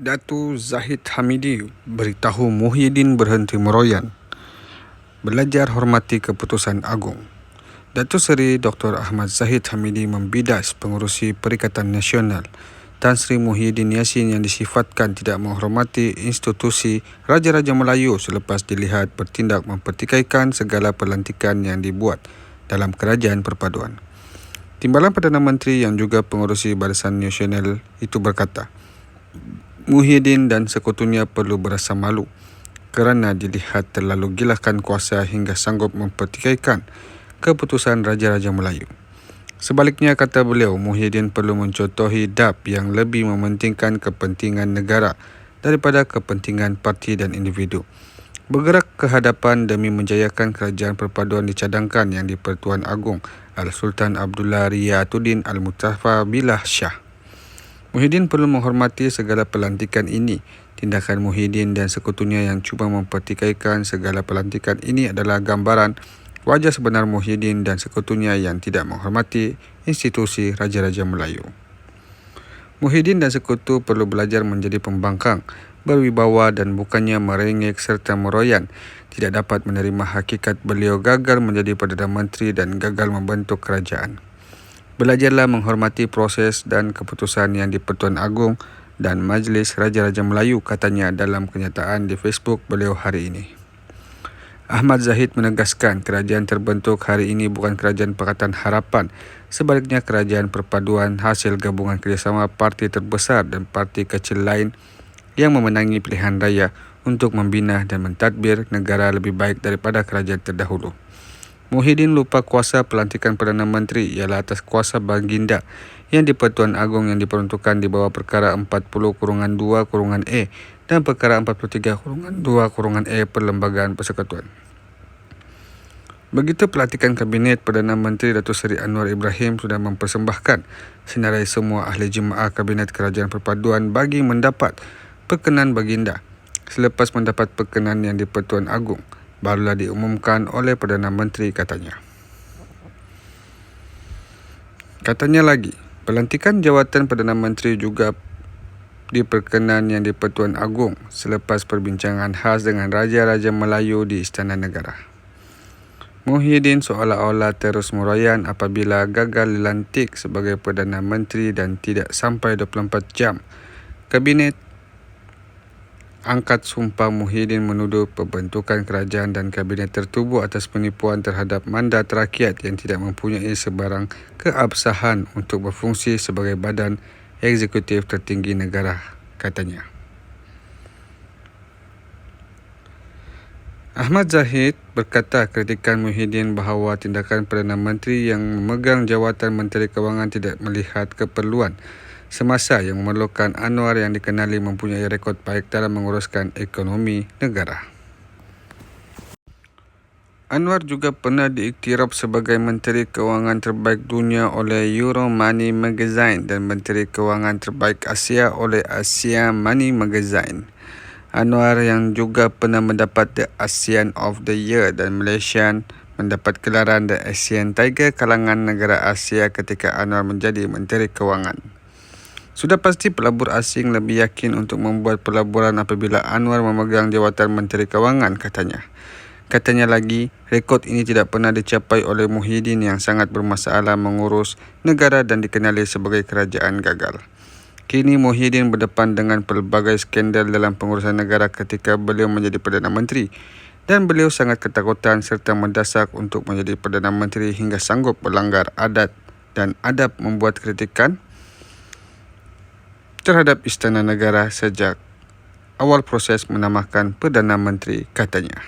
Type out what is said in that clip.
Datuk Zahid Hamidi beritahu Muhyiddin berhenti meroyan. Belajar hormati keputusan agung. Datuk Seri Dr. Ahmad Zahid Hamidi membidas pengurusi Perikatan Nasional Tan Sri Muhyiddin Yassin yang disifatkan tidak menghormati institusi Raja-Raja Melayu selepas dilihat bertindak mempertikaikan segala pelantikan yang dibuat dalam Kerajaan Perpaduan. Timbalan Perdana Menteri yang juga pengurusi Barisan Nasional itu berkata, Muhyiddin dan sekutunya perlu berasa malu kerana dilihat terlalu gilakan kuasa hingga sanggup mempertikaikan keputusan Raja-Raja Melayu. Sebaliknya, kata beliau, Muhyiddin perlu mencontohi DAP yang lebih mementingkan kepentingan negara daripada kepentingan parti dan individu. Bergerak ke hadapan demi menjayakan kerajaan perpaduan dicadangkan yang di-Pertuan Agong Al-Sultan Abdullah Riyatuddin Al-Mustafa Billah Shah. Muhyiddin perlu menghormati segala pelantikan ini. Tindakan Muhyiddin dan sekutunya yang cuba mempertikaikan segala pelantikan ini adalah gambaran wajah sebenar Muhyiddin dan sekutunya yang tidak menghormati institusi Raja-Raja Melayu. Muhyiddin dan sekutu perlu belajar menjadi pembangkang, berwibawa dan bukannya merengek serta meroyan. Tidak dapat menerima hakikat beliau gagal menjadi Perdana Menteri dan gagal membentuk kerajaan. Belajarlah menghormati proses dan keputusan yang di-Pertuan Agong dan Majlis Raja-Raja Melayu, katanya dalam kenyataan di Facebook beliau hari ini. Ahmad Zahid menegaskan kerajaan terbentuk hari ini bukan kerajaan Pakatan Harapan. Sebaliknya, kerajaan perpaduan hasil gabungan kerjasama parti terbesar dan parti kecil lain yang memenangi pilihan raya untuk membina dan mentadbir negara lebih baik daripada kerajaan terdahulu. Muhyiddin lupa kuasa pelantikan Perdana Menteri ialah atas kuasa baginda yang di-Pertuan Agong yang diperuntukkan di bawah perkara 40-2-E dan perkara 43-2-E Perlembagaan Persekutuan. Begitu pelantikan Kabinet, Perdana Menteri Datuk Seri Anwar Ibrahim sudah mempersembahkan senarai semua ahli jemaah Kabinet Kerajaan Perpaduan bagi mendapat perkenan baginda. Selepas mendapat perkenan yang di-Pertuan Agong, barulah diumumkan oleh Perdana Menteri, katanya. Katanya lagi, pelantikan jawatan Perdana Menteri juga diperkenan yang di-Pertuan Agong selepas perbincangan khas dengan Raja-Raja Melayu di Istana Negara. Muhyiddin seolah-olah terus meroyan apabila gagal dilantik sebagai Perdana Menteri dan tidak sampai 24 jam. Kabinet angkat sumpah. Muhyiddin menuduh pembentukan kerajaan dan kabinet tertubuh atas penipuan terhadap mandat rakyat yang tidak mempunyai sebarang keabsahan untuk berfungsi sebagai badan eksekutif tertinggi negara, katanya. Ahmad Zahid berkata kritikan Muhyiddin bahawa tindakan Perdana Menteri yang memegang jawatan Menteri Kewangan tidak melihat keperluan semasa yang memerlukan Anwar yang dikenali mempunyai rekod baik dalam menguruskan ekonomi negara. Anwar juga pernah diiktiraf sebagai Menteri Kewangan terbaik dunia oleh Euro Money Magazine dan Menteri Kewangan terbaik Asia oleh Asia Money Magazine. Anwar yang juga pernah mendapat The ASEAN of the Year dan Malaysia mendapat gelaran The Asian Tiger kalangan negara Asia ketika Anwar menjadi Menteri Kewangan. Sudah pasti pelabur asing lebih yakin untuk membuat pelaburan apabila Anwar memegang jawatan Menteri Kewangan, katanya. Katanya lagi, rekod ini tidak pernah dicapai oleh Muhyiddin yang sangat bermasalah mengurus negara dan dikenali sebagai kerajaan gagal. Kini Muhyiddin berdepan dengan pelbagai skandal dalam pengurusan negara ketika beliau menjadi Perdana Menteri dan beliau sangat ketakutan serta mendesak untuk menjadi Perdana Menteri hingga sanggup melanggar adat dan adab membuat kritikan terhadap Istana Negara sejak awal proses menambahkan Perdana Menteri, katanya.